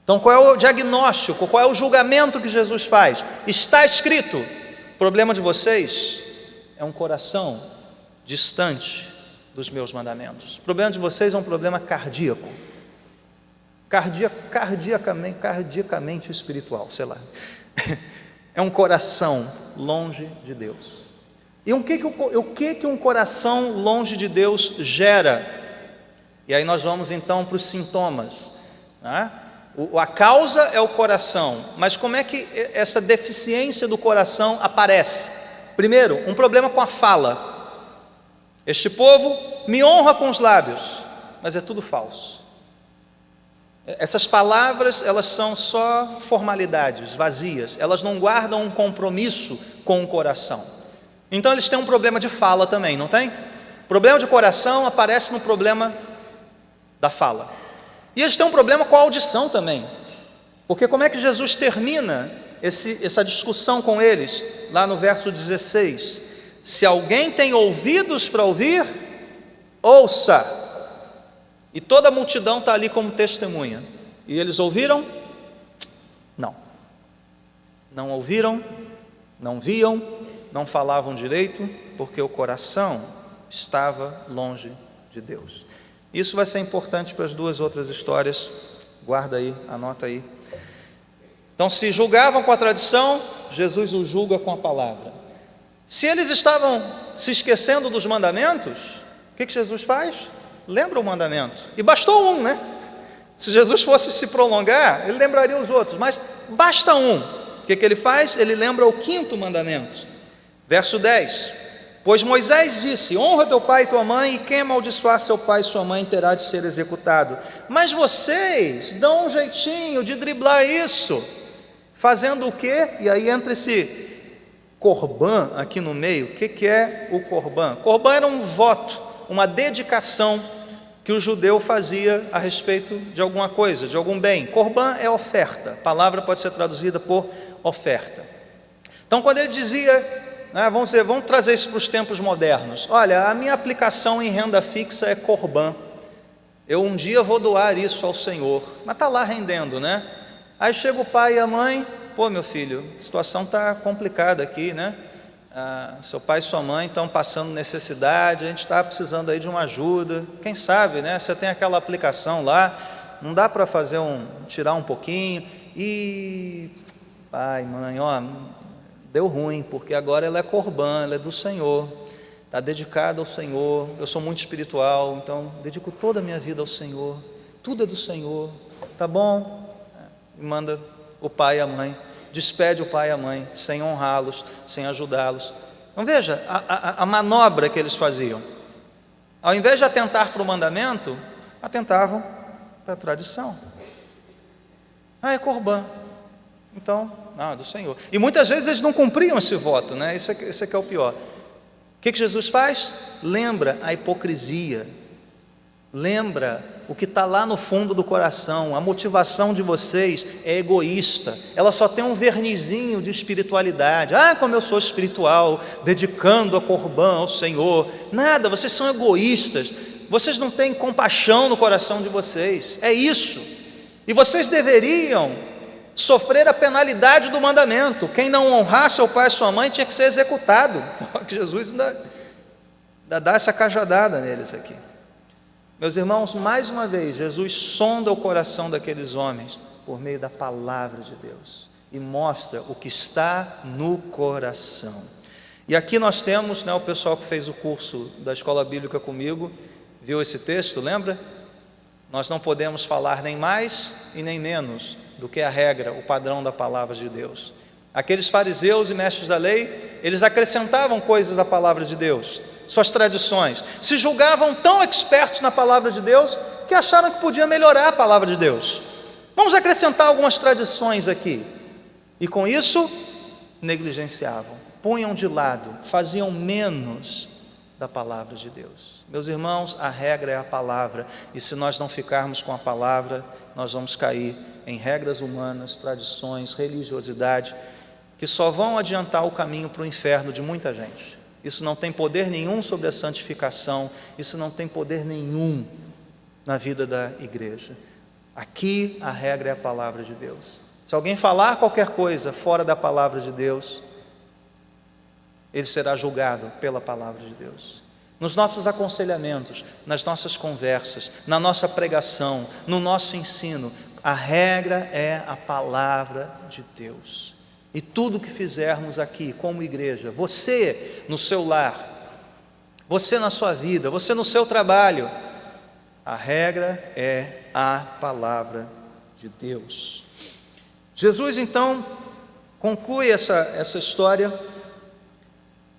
Então, qual é o diagnóstico, qual é o julgamento que Jesus faz? Está escrito: o problema de vocês é um coração distante dos meus mandamentos. O problema de vocês é um problema cardíaco, cardiacamente espiritual, sei lá. É um coração longe de Deus. E o que um coração longe de Deus gera? E aí nós vamos então para os sintomas, né? A causa é o coração, mas como é que essa deficiência do coração aparece? Primeiro, um problema com a fala. Este povo me honra com os lábios, mas é tudo falso. Essas palavras, elas são só formalidades, vazias, elas não guardam um compromisso com o coração. Então eles têm um problema de fala também, não tem? O problema de coração aparece no problema da fala. E eles têm um problema com a audição também, porque como é que Jesus termina essa discussão com eles? Lá no verso 16: se alguém tem ouvidos para ouvir, ouça. E toda a multidão está ali como testemunha. E eles ouviram? Não. Não ouviram, não viam, não falavam direito, porque o coração estava longe de Deus. Isso vai ser importante para as duas outras histórias. Guarda aí, anota aí. Então, se julgavam com a tradição, Jesus os julga com a palavra. Se eles estavam se esquecendo dos mandamentos, o que Jesus faz? Lembra o mandamento. E bastou um, né? Se Jesus fosse se prolongar, ele lembraria os outros, mas basta um. O que ele faz? Ele lembra o 5º mandamento. Verso 10: pois Moisés disse: honra teu pai e tua mãe, e quem amaldiçoar seu pai e sua mãe terá de ser executado. Mas vocês dão um jeitinho de driblar isso, fazendo o quê? E aí entra esse corbã aqui no meio. O que é o corbã? Corbã era um voto, uma dedicação que o judeu fazia a respeito de alguma coisa, de algum bem. Corbã é oferta, a palavra pode ser traduzida por oferta. Então, quando ele dizia, vamos trazer isso para os tempos modernos: olha, a minha aplicação em renda fixa é corbã, eu um dia vou doar isso ao Senhor, mas está lá rendendo, né? Aí chega o pai e a mãe: pô, meu filho, a situação está complicada aqui, né? Seu pai e sua mãe estão passando necessidade, a gente está precisando aí de uma ajuda, quem sabe, né? Você tem aquela aplicação lá, não dá para tirar um pouquinho? E pai, mãe, deu ruim, porque agora ela é corbã, ela é do Senhor, está dedicada ao Senhor, eu sou muito espiritual, então dedico toda a minha vida ao Senhor, tudo é do Senhor, tá bom? E manda o pai e a mãe, despede o pai e a mãe, sem honrá-los, sem ajudá-los. Então veja a manobra que eles faziam. Ao invés de atentar para o mandamento, atentavam para a tradição. É corbã, então, não, é do Senhor. E muitas vezes eles não cumpriam esse voto, né? Isso aqui é o pior. O que Jesus faz? Lembra a hipocrisia, lembra o que está lá no fundo do coração. A motivação de vocês é egoísta, ela só tem um vernizinho de espiritualidade. Como eu sou espiritual, dedicando a corbã ao Senhor. Nada, vocês são egoístas, vocês não têm compaixão no coração de vocês, é isso. E vocês deveriam sofrer a penalidade do mandamento. Quem não honrar seu pai e sua mãe tinha que ser executado. Jesus ainda dá essa cajadada neles aqui. Meus irmãos, mais uma vez, Jesus sonda o coração daqueles homens por meio da palavra de Deus e mostra o que está no coração. E aqui nós temos, o pessoal que fez o curso da escola bíblica comigo, viu esse texto, lembra? Nós não podemos falar nem mais e nem menos do que a regra, o padrão da palavra de Deus. Aqueles fariseus e mestres da lei, eles acrescentavam coisas à palavra de Deus, suas tradições, se julgavam tão expertos na palavra de Deus, que acharam que podia melhorar a palavra de Deus. Vamos acrescentar algumas tradições aqui, e com isso, negligenciavam, punham de lado, faziam menos da palavra de Deus. Meus irmãos, a regra é a palavra, e se nós não ficarmos com a palavra, nós vamos cair em regras humanas, tradições, religiosidade, que só vão adiantar o caminho para o inferno de muita gente. Isso não tem poder nenhum sobre a santificação, isso não tem poder nenhum na vida da igreja. Aqui a regra é a palavra de Deus. Se alguém falar qualquer coisa fora da palavra de Deus, ele será julgado pela palavra de Deus. Nos nossos aconselhamentos, nas nossas conversas, na nossa pregação, no nosso ensino, a regra é a palavra de Deus. E tudo que fizermos aqui como igreja, você no seu lar, você na sua vida, você no seu trabalho, a regra é a palavra de Deus. Jesus então conclui essa história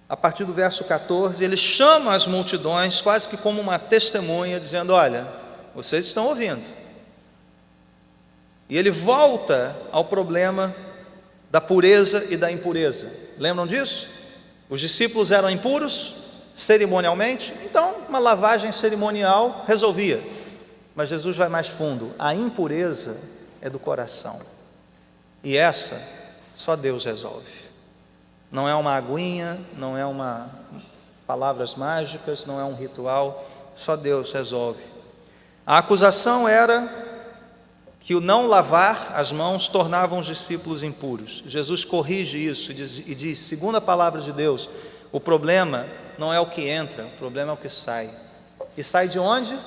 a partir do verso 14, ele chama as multidões quase que como uma testemunha, dizendo: olha, vocês estão ouvindo. E ele volta ao problema da pureza e da impureza. Lembram disso? Os discípulos eram impuros cerimonialmente, então uma lavagem cerimonial resolvia. Mas Jesus vai mais fundo. A impureza é do coração, e essa só Deus resolve. Não é uma aguinha, não é palavras mágicas, não é um ritual, só Deus resolve. A acusação era que o não lavar as mãos tornava os discípulos impuros. Jesus corrige isso e diz, segundo a palavra de Deus, o problema não é o que entra, o problema é o que sai. E sai de onde?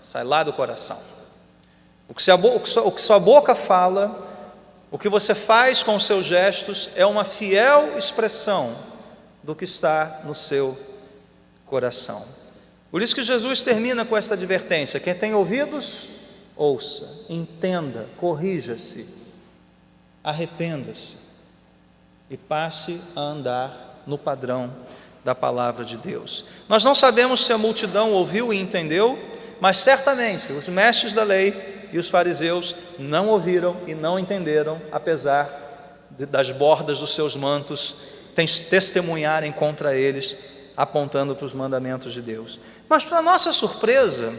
Sai lá do coração. O que sua boca fala, o que você faz com os seus gestos, é uma fiel expressão do que está no seu coração. Por isso que Jesus termina com esta advertência: quem tem ouvidos, ouça, entenda, corrija-se, arrependa-se e passe a andar no padrão da palavra de Deus. Nós não sabemos se a multidão ouviu e entendeu, mas certamente os mestres da lei e os fariseus não ouviram e não entenderam, apesar das bordas dos seus mantos testemunharem contra eles, apontando para os mandamentos de Deus. Mas, para nossa surpresa,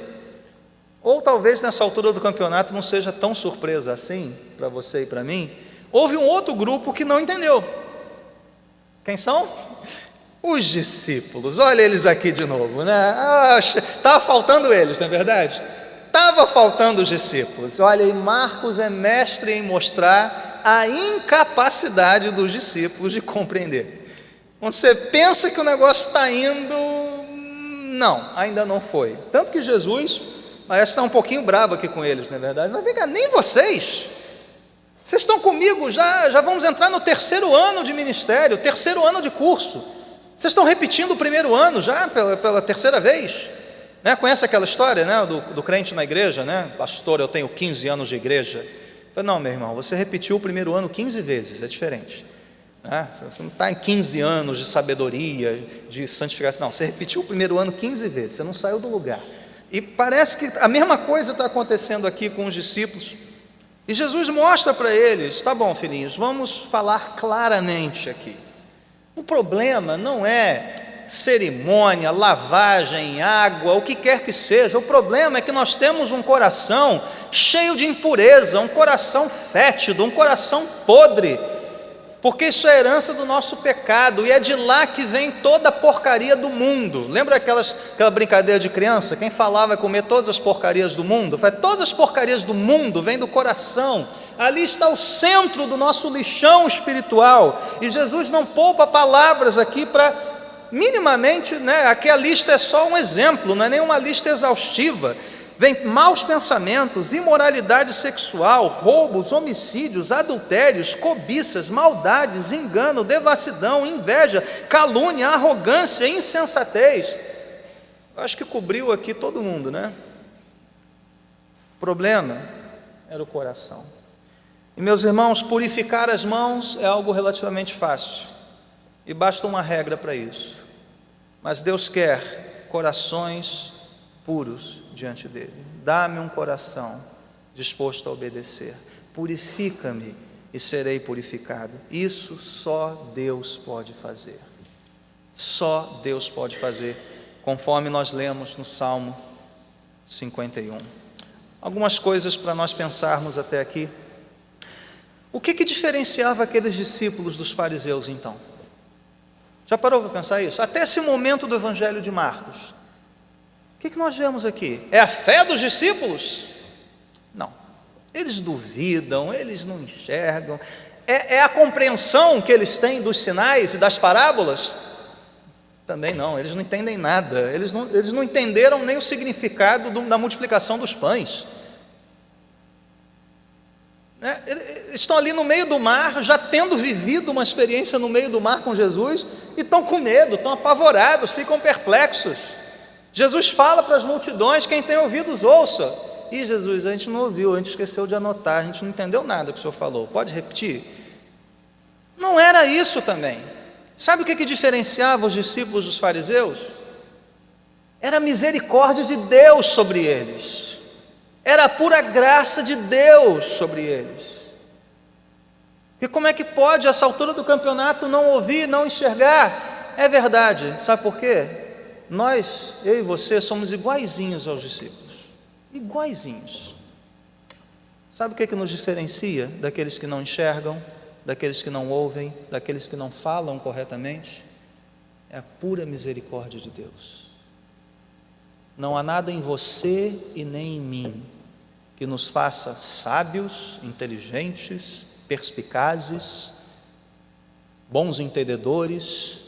ou talvez nessa altura do campeonato não seja tão surpresa assim, para você e para mim, houve um outro grupo que não entendeu. Quem são? Os discípulos. Olha eles aqui de novo, né? Estava faltando eles, não é verdade? Estava faltando os discípulos. Olha, e Marcos é mestre em mostrar a incapacidade dos discípulos de compreender. Quando você pensa que o negócio está indo, não, ainda não foi. Tanto que Jesus parece estar um pouquinho bravo aqui com eles, não é verdade? Mas vem cá, nem vocês estão comigo, já vamos entrar no 3º ano de ministério, 3º ano de curso. Vocês estão repetindo o 1º ano já pela 3ª vez, né? Conhece aquela história, né, do crente na igreja, né? Pastor, eu tenho 15 anos de igreja. Eu falei, não, meu irmão, você repetiu o 1º ano 15 vezes, é diferente, né? Você não está em 15 anos de sabedoria, de santificação, não, você repetiu o 1º ano 15 vezes, você não saiu do lugar. E parece que a mesma coisa está acontecendo aqui com os discípulos. E Jesus mostra para eles: tá bom, filhinhos, vamos falar claramente aqui. O problema não é cerimônia, lavagem, água, o que quer que seja. O problema é que nós temos um coração cheio de impureza, um coração fétido, um coração podre, porque isso é herança do nosso pecado, e é de lá que vem toda a porcaria do mundo. Lembra aquela brincadeira de criança? Quem falava é comer todas as porcarias do mundo? Todas as porcarias do mundo vêm do coração. Ali está o centro do nosso lixão espiritual, e Jesus não poupa palavras aqui para minimamente, né? Aqui a lista é só um exemplo, não é nenhuma lista exaustiva, vem maus pensamentos, imoralidade sexual, roubos, homicídios, adultérios, cobiças, maldades, engano, devassidão, inveja, calúnia, arrogância, insensatez. Eu acho que cobriu aqui todo mundo, né? O problema era o coração. E meus irmãos, purificar as mãos é algo relativamente fácil, e basta uma regra para isso. Mas Deus quer corações puros diante dele. Dá-me um coração disposto a obedecer. Purifica-me e serei purificado. Isso só Deus pode fazer. Só Deus pode fazer, conforme nós lemos no Salmo 51. Algumas coisas para nós pensarmos até aqui. O que diferenciava aqueles discípulos dos fariseus então? Já parou para pensar isso? Até esse momento do Evangelho de Marcos, o que nós vemos aqui? É a fé dos discípulos? Não. Eles duvidam, eles não enxergam. É a compreensão que eles têm dos sinais e das parábolas? Também não, eles não entendem nada. Eles não entenderam nem o significado da multiplicação dos pães. Eles estão ali no meio do mar, já tendo vivido uma experiência no meio do mar com Jesus, e estão com medo, estão apavorados, ficam perplexos. Jesus fala para as multidões: quem tem ouvidos ouça. E Jesus, a gente não ouviu, a gente esqueceu de anotar, a gente não entendeu nada que o Senhor falou, pode repetir? Não era isso também. Sabe o que diferenciava os discípulos dos fariseus? Era a misericórdia de Deus sobre eles, era a pura graça de Deus sobre eles. E como é que pode, a essa altura do campeonato, não ouvir, não enxergar? É verdade, sabe por quê? Nós, eu e você, somos iguaizinhos aos discípulos, iguaizinhos. Sabe o que nos diferencia daqueles que não enxergam, daqueles que não ouvem, daqueles que não falam corretamente? É a pura misericórdia de Deus. Não há nada em você e nem em mim que nos faça sábios, inteligentes, perspicazes, bons entendedores,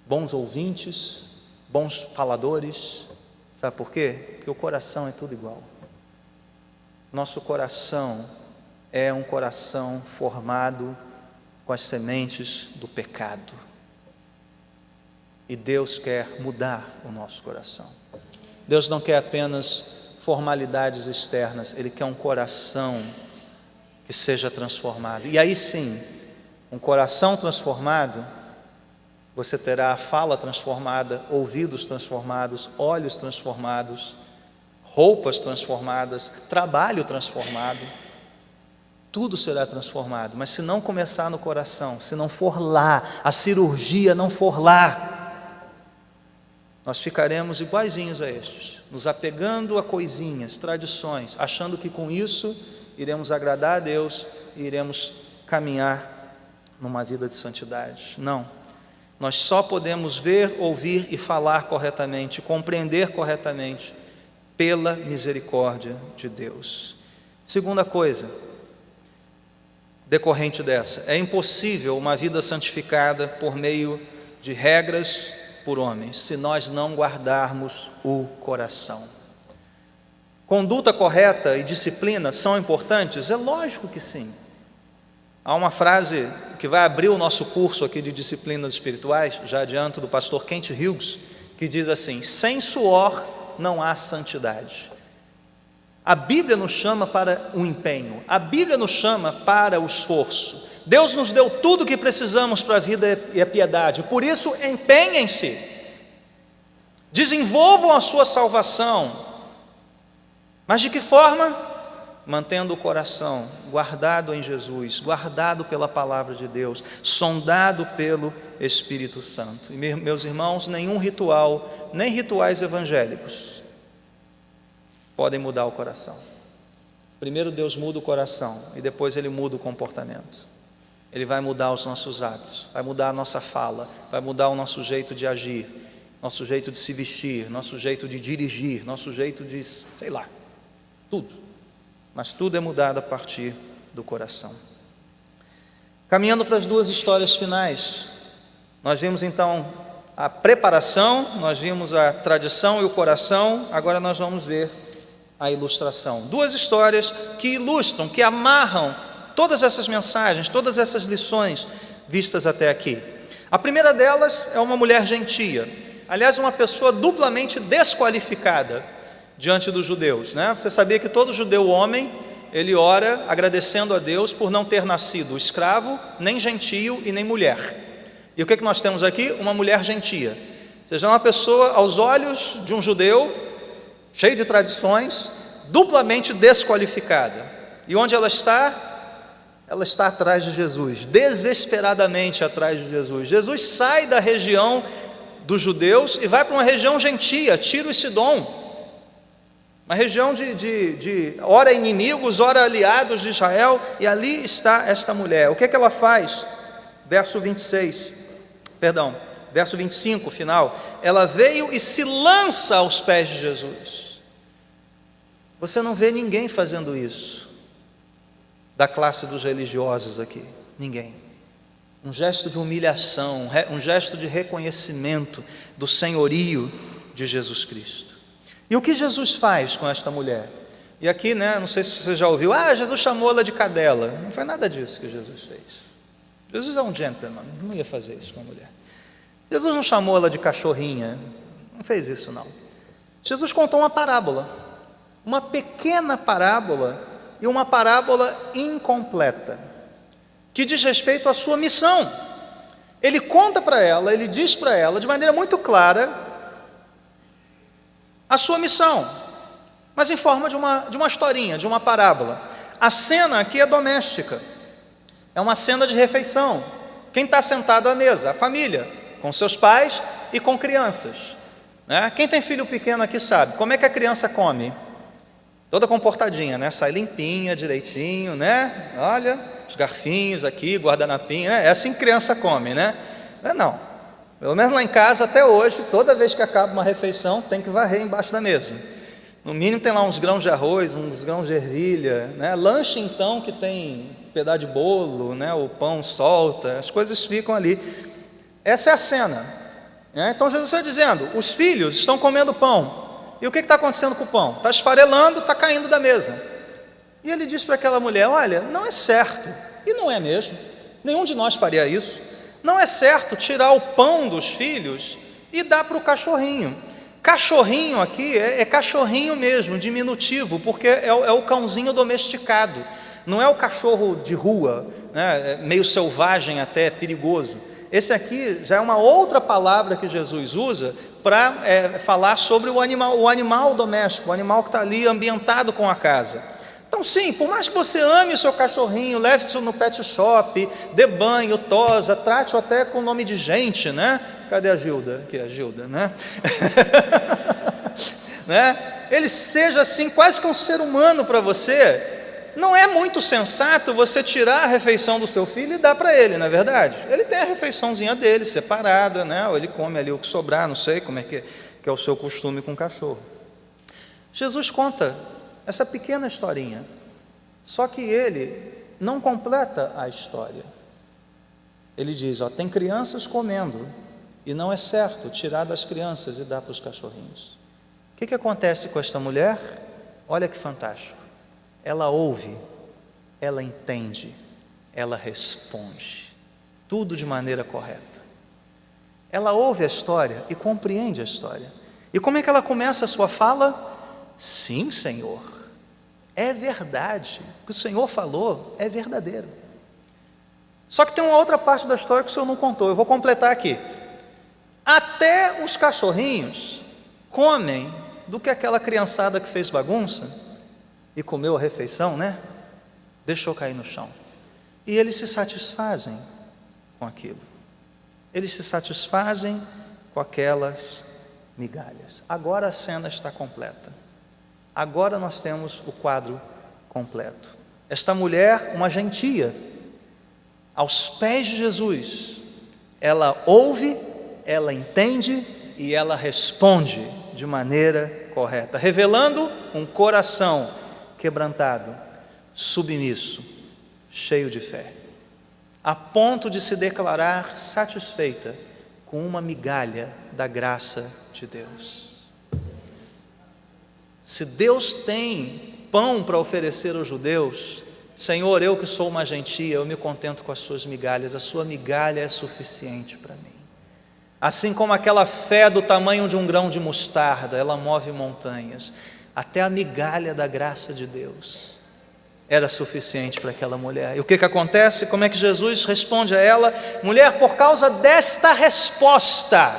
bons ouvintes, bons faladores. Sabe por quê? Porque o coração é tudo igual. Nosso coração é um coração formado com as sementes do pecado. E Deus quer mudar o nosso coração. Deus não quer apenas formalidades externas, Ele quer um coração que seja transformado. E aí sim, um coração transformado, você terá a fala transformada, ouvidos transformados, olhos transformados, roupas transformadas, trabalho transformado. Tudo será transformado. Mas se não começar no coração, se não for lá, a cirurgia não for lá, nós ficaremos iguaizinhos a estes, nos apegando a coisinhas, tradições, achando que com isso iremos agradar a Deus e iremos caminhar numa vida de santidade. Não. Nós só podemos ver, ouvir e falar corretamente, compreender corretamente, pela misericórdia de Deus. Segunda coisa, decorrente dessa, é impossível uma vida santificada por meio de regras por homens, se nós não guardarmos o coração. Conduta correta e disciplina são importantes? É lógico que sim. Há uma frase que vai abrir o nosso curso aqui de disciplinas espirituais, já adianto, do pastor Kent Hughes, que diz assim: sem suor não há santidade. A Bíblia nos chama para o empenho, a Bíblia nos chama para o esforço. Deus nos deu tudo o que precisamos para a vida e a piedade, por isso empenhem-se, desenvolvam a sua salvação. Mas de que forma? Mantendo o coração guardado em Jesus, guardado pela palavra de Deus, sondado pelo Espírito Santo. E meus irmãos, nenhum ritual, nem rituais evangélicos podem mudar o coração. Primeiro Deus muda o coração e depois Ele muda o comportamento. Ele vai mudar os nossos hábitos, vai mudar a nossa fala, vai mudar o nosso jeito de agir, nosso jeito de se vestir, nosso jeito de dirigir, nosso jeito de, sei lá, tudo. Mas tudo é mudado a partir do coração. Caminhando para as duas histórias finais, nós vimos então a preparação, nós vimos a tradição e o coração, agora nós vamos ver a ilustração. Duas histórias que ilustram, que amarram todas essas mensagens, todas essas lições vistas até aqui. A primeira delas é uma mulher gentia, aliás, uma pessoa duplamente desqualificada diante dos judeus, né? Você sabia que todo judeu homem, ele ora agradecendo a Deus por não ter nascido escravo, nem gentio e nem mulher. E o que nós temos aqui? Uma mulher gentia, ou seja, uma pessoa aos olhos de um judeu, cheio de tradições, duplamente desqualificada. E onde ela está? Ela está atrás de Jesus, desesperadamente atrás de Jesus. Jesus sai da região dos judeus e vai para uma região gentia, Tiro e Sidom, uma região de ora inimigos, ora aliados de Israel, e ali está esta mulher. O que ela faz? Verso 25, final. Ela veio e se lança aos pés de Jesus. Você não vê ninguém fazendo isso da classe dos religiosos aqui, ninguém. Um gesto de humilhação, um gesto de reconhecimento do senhorio de Jesus Cristo. E o que Jesus faz com esta mulher? E aqui, né, não sei se você já ouviu, Jesus chamou ela de cadela. Não foi nada disso que Jesus fez. Jesus é um gentleman, não ia fazer isso com a mulher. Jesus não chamou ela de cachorrinha, não fez isso não. Jesus contou uma parábola, uma pequena parábola, e uma parábola incompleta, que diz respeito à sua missão. Ele conta para ela, ele diz para ela, de maneira muito clara, a sua missão, mas em forma de uma historinha, de uma parábola. A cena aqui é doméstica, é uma cena de refeição. Quem está sentado à mesa? A família, com seus pais e com crianças, né? Quem tem filho pequeno aqui sabe, como é que a criança come? Toda comportadinha, né? Sai limpinha, direitinho, né? Olha, os garfinhos aqui, guardanapinho, né? É assim que criança come, né? Não, pelo menos lá em casa até hoje, toda vez que acaba uma refeição, tem que varrer embaixo da mesa. No mínimo tem lá uns grãos de arroz, uns grãos de ervilha, né? Lanche então que tem pedaço de bolo, né? O pão solta, as coisas ficam ali. Essa é a cena, né? Então Jesus está dizendo, os filhos estão comendo pão. E o que está acontecendo com o pão? Está esfarelando, está caindo da mesa. E ele diz para aquela mulher, olha, não é certo, e não é mesmo, nenhum de nós faria isso, não é certo tirar o pão dos filhos e dar para o cachorrinho. Cachorrinho aqui é cachorrinho mesmo, diminutivo, porque é o cãozinho domesticado, não é o cachorro de rua, né, meio selvagem até, perigoso. Esse aqui já é uma outra palavra que Jesus usa para falar sobre o animal doméstico, o animal que está ali ambientado com a casa. Então sim, por mais que você ame o seu cachorrinho, leve-o no pet shop, dê banho, tosa, trate-o até com nome de gente, né? Cadê a Gilda? Aqui a Gilda, né? Né? Ele seja assim, quase que um ser humano para você. Não é muito sensato você tirar a refeição do seu filho e dar para ele, não é verdade? Ele tem a refeiçãozinha dele, separada, né? Ou ele come ali o que sobrar, não sei como é que é o seu costume com o cachorro. Jesus conta essa pequena historinha, só que ele não completa a história. Ele diz, tem crianças comendo, e não é certo tirar das crianças e dar para os cachorrinhos. O que acontece com esta mulher? Olha que fantástico. Ela ouve, ela entende, ela responde, tudo de maneira correta. Ela ouve a história e compreende a história. E como é que ela começa a sua fala? Sim, Senhor, é verdade, o que o Senhor falou é verdadeiro. Só que tem uma outra parte da história que o Senhor não contou, eu vou completar aqui. Até os cachorrinhos comem do que aquela criançada que fez bagunça e comeu a refeição, né? Deixou cair no chão. E eles se satisfazem com aquilo. Eles se satisfazem com aquelas migalhas. Agora a cena está completa. Agora nós temos o quadro completo. Esta mulher, uma gentia, aos pés de Jesus, ela ouve, ela entende e ela responde de maneira correta, revelando um coração quebrantado, submisso, cheio de fé, a ponto de se declarar satisfeita com uma migalha da graça de Deus. Se Deus tem pão para oferecer aos judeus, Senhor, eu que sou uma gentia, eu me contento com as suas migalhas, a sua migalha é suficiente para mim. Assim como aquela fé do tamanho de um grão de mostarda, ela move montanhas, até a migalha da graça de Deus era suficiente para aquela mulher. E o que acontece? Como é que Jesus responde a ela? Mulher, por causa desta resposta,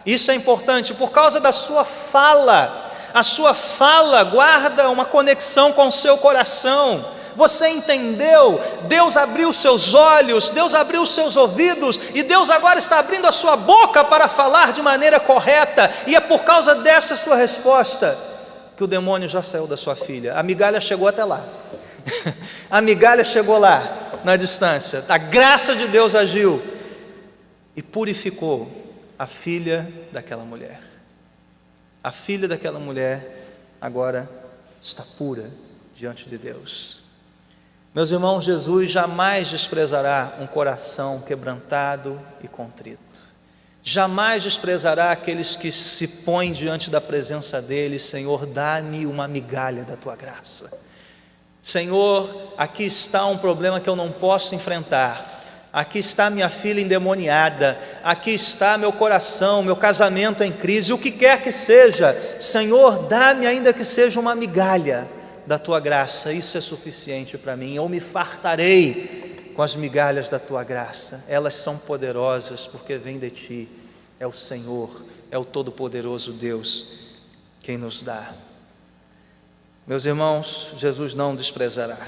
isso é importante, por causa da sua fala, a sua fala guarda uma conexão com o seu coração. Você entendeu? Deus abriu os seus olhos, Deus abriu os seus ouvidos, e Deus agora está abrindo a sua boca para falar de maneira correta, e é por causa dessa sua resposta que o demônio já saiu da sua filha. A migalha chegou até lá. A migalha chegou lá, na distância. A graça de Deus agiu e purificou a filha daquela mulher. A filha daquela mulher agora está pura diante de Deus. Meus irmãos, Jesus jamais desprezará um coração quebrantado e contrito. Jamais desprezará aqueles que se põem diante da presença dele. Senhor, dá-me uma migalha da tua graça. Senhor, aqui está um problema que eu não posso enfrentar. Aqui está minha filha endemoniada. Aqui está meu coração, meu casamento em crise. O que quer que seja, Senhor, dá-me ainda que seja uma migalha da tua graça. Isso é suficiente para mim. Eu me fartarei com as migalhas da tua graça. Elas são poderosas porque vêm de ti. É o Senhor, é o Todo-Poderoso Deus quem nos dá. Meus irmãos, Jesus não desprezará.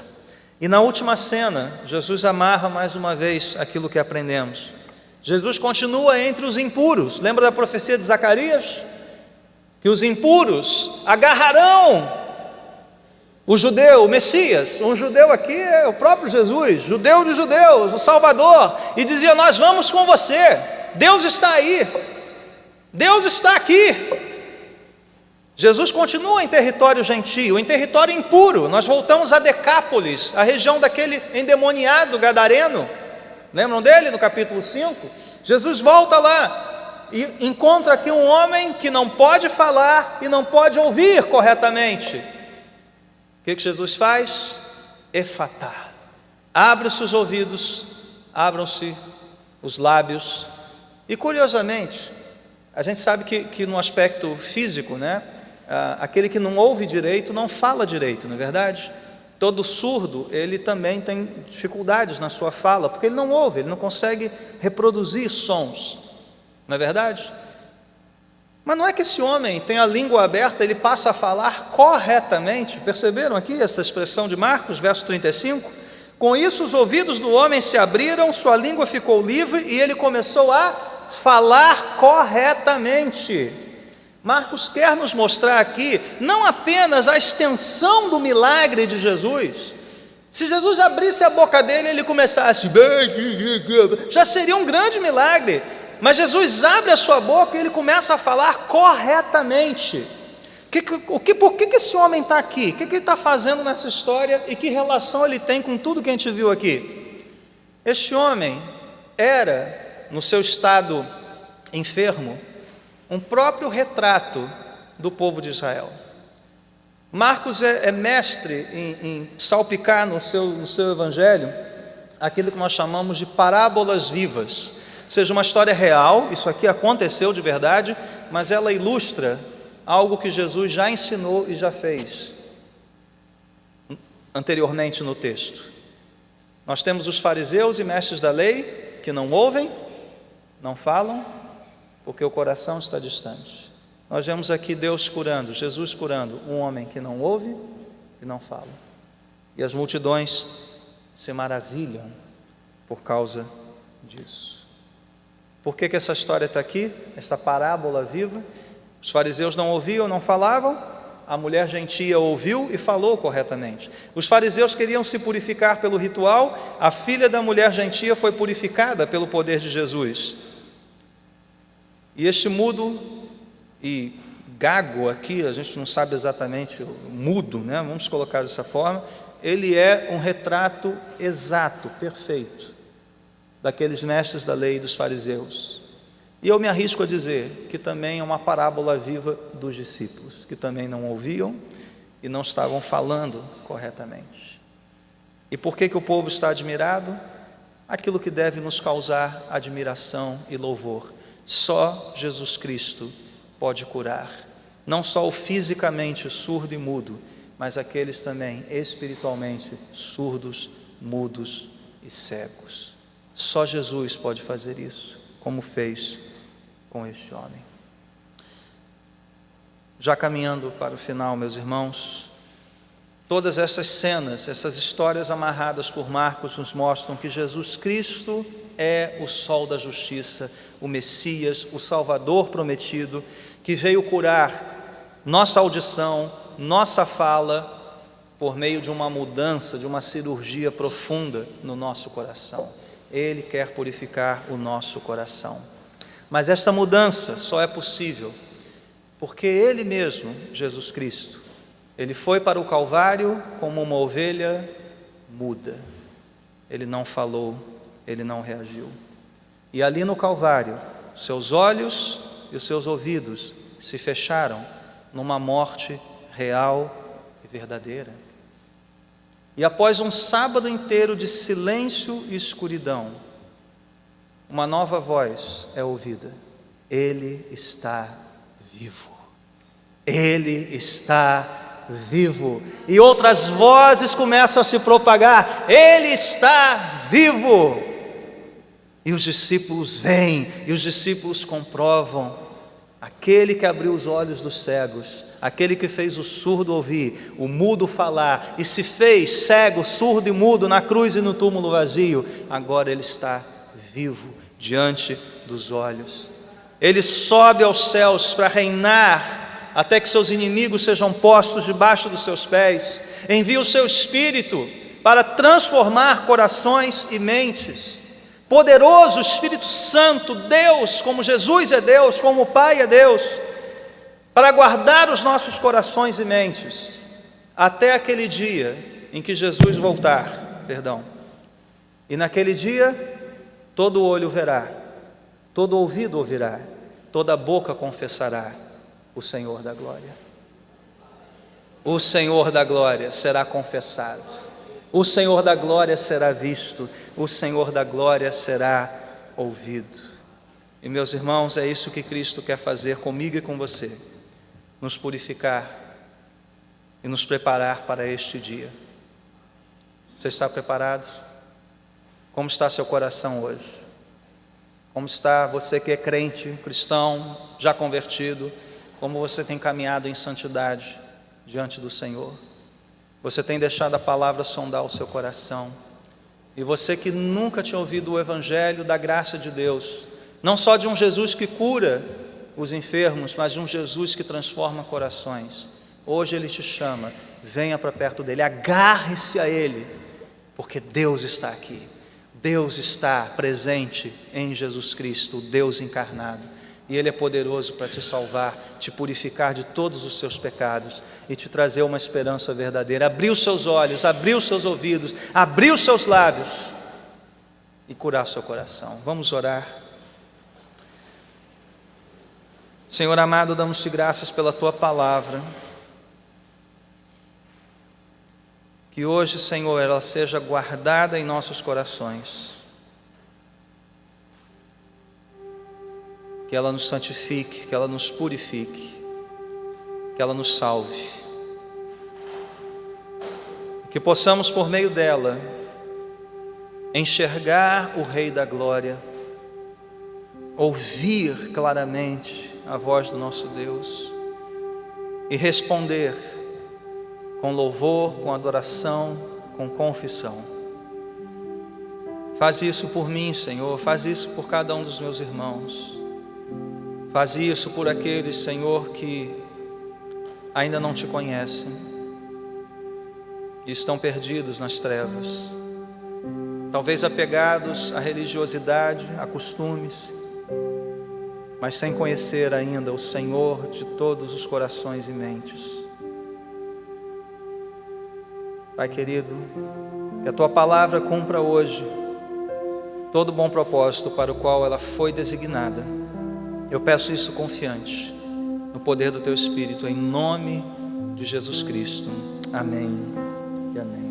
E na última cena, Jesus amarra mais uma vez aquilo que aprendemos. Jesus continua entre os impuros. Lembra da profecia de Zacarias? Que os impuros agarrarão o judeu, o Messias. Um judeu aqui é o próprio Jesus, judeu de judeus, o Salvador, e dizia: nós vamos com você, Deus está aí, Deus está aqui. Jesus continua em território gentio, em território impuro. Nós voltamos a Decápolis, a região daquele endemoniado gadareno. Lembram dele no capítulo 5? Jesus volta lá e encontra aqui um homem que não pode falar e não pode ouvir corretamente. O que Jesus faz? Efatá. Abre-se os ouvidos, abram-se os lábios. E curiosamente, a gente sabe que no aspecto físico, né, aquele que não ouve direito não fala direito, não é verdade? Todo surdo, ele também tem dificuldades na sua fala, porque ele não ouve, ele não consegue reproduzir sons, não é verdade? Mas não é que esse homem tem a língua aberta, ele passa a falar corretamente. Perceberam aqui essa expressão de Marcos, verso 35? Com isso os ouvidos do homem se abriram, sua língua ficou livre e ele começou a falar corretamente. Marcos quer nos mostrar aqui não apenas a extensão do milagre de Jesus. Se Jesus abrisse a boca dele e ele começasse, já seria um grande milagre. Mas Jesus abre a sua boca e ele começa a falar corretamente. Por que esse homem está aqui? O que ele está fazendo nessa história e que relação ele tem com tudo que a gente viu aqui? Este homem era, no seu estado enfermo, um próprio retrato do povo de Israel. Marcos é mestre em salpicar no seu evangelho aquilo que nós chamamos de parábolas vivas. Ou seja, uma história real, isso aqui aconteceu de verdade, mas ela ilustra algo que Jesus já ensinou e já fez anteriormente no texto. Nós temos os fariseus e mestres da lei que não ouvem, não falam, porque o coração está distante. Nós vemos aqui Deus curando, Jesus curando um homem que não ouve e não fala. E as multidões se maravilham por causa disso. Por que essa história está aqui? Essa parábola viva? Os fariseus não ouviam, não falavam. A mulher gentia ouviu e falou corretamente. Os fariseus queriam se purificar pelo ritual. A filha da mulher gentia foi purificada pelo poder de Jesus. E este mudo e gago aqui, a gente não sabe exatamente, mudo, né? Vamos colocar dessa forma, ele é um retrato exato, perfeito, daqueles mestres da lei dos fariseus. E eu me arrisco a dizer que também é uma parábola viva dos discípulos, que também não ouviam, e não estavam falando corretamente. E por que o povo está admirado? Aquilo que deve nos causar admiração e louvor. Só Jesus Cristo pode curar, não só o fisicamente surdo e mudo, mas aqueles também espiritualmente surdos, mudos e cegos. Só Jesus pode fazer isso, como fez com este homem. Já caminhando para o final, meus irmãos, todas essas cenas, essas histórias amarradas por Marcos nos mostram que Jesus Cristo é o sol da justiça, o Messias, o Salvador prometido, que veio curar nossa audição, nossa fala, por meio de uma mudança, de uma cirurgia profunda no nosso coração. Ele quer purificar o nosso coração. Mas esta mudança só é possível porque Ele mesmo, Jesus Cristo, Ele foi para o Calvário como uma ovelha muda. Ele não falou, Ele não reagiu. E ali no Calvário, seus olhos e os seus ouvidos se fecharam numa morte real e verdadeira. E após um sábado inteiro de silêncio e escuridão, uma nova voz é ouvida: Ele está vivo. Ele está vivo. E outras vozes começam a se propagar: Ele está vivo. E os discípulos vêm, e os discípulos comprovam: aquele que abriu os olhos dos cegos, aquele que fez o surdo ouvir, o mudo falar, e se fez cego, surdo e mudo na cruz e no túmulo vazio, agora Ele está vivo diante dos olhos. Ele sobe aos céus para reinar até que seus inimigos sejam postos debaixo dos seus pés. Envia o seu Espírito para transformar corações e mentes. Poderoso Espírito Santo, Deus, como Jesus é Deus, como o Pai é Deus, para guardar os nossos corações e mentes até aquele dia em que Jesus voltar, e naquele dia todo olho verá, todo ouvido ouvirá, toda boca confessará o Senhor da glória. O Senhor da glória será confessado, o Senhor da glória será visto, o Senhor da glória será ouvido. E meus irmãos, é isso que Cristo quer fazer comigo e com você: nos purificar e nos preparar para este dia. Você está preparado? Como está seu coração hoje? Como está você que é crente, cristão, já convertido? Como você tem caminhado em santidade diante do Senhor? Você tem deixado a palavra sondar o seu coração? E você que nunca tinha ouvido o Evangelho da graça de Deus, não só de um Jesus que cura os enfermos, mas de um Jesus que transforma corações, hoje Ele te chama: venha para perto dEle, agarre-se a Ele, porque Deus está aqui. Deus está presente em Jesus Cristo, o Deus encarnado, e Ele é poderoso para te salvar, te purificar de todos os seus pecados e te trazer uma esperança verdadeira. Abrir os seus olhos, abrir os seus ouvidos, abrir os seus lábios e curar seu coração. Vamos orar. Senhor amado, damos-te graças pela Tua palavra. Que hoje, Senhor, ela seja guardada em nossos corações. Que ela nos santifique, que ela nos purifique, que ela nos salve. Que possamos, por meio dela, enxergar o Rei da Glória, ouvir claramente a voz do nosso Deus e responder com louvor, com adoração, com confissão. Faz isso por mim, Senhor, faz isso por cada um dos meus irmãos. Faz isso por aqueles, Senhor, que ainda não te conhecem e estão perdidos nas trevas, talvez apegados à religiosidade, a costumes, mas sem conhecer ainda o Senhor de todos os corações e mentes. Pai querido, que a Tua palavra cumpra hoje todo bom propósito para o qual ela foi designada. Eu peço isso confiante no poder do Teu Espírito, em nome de Jesus Cristo. Amém e amém.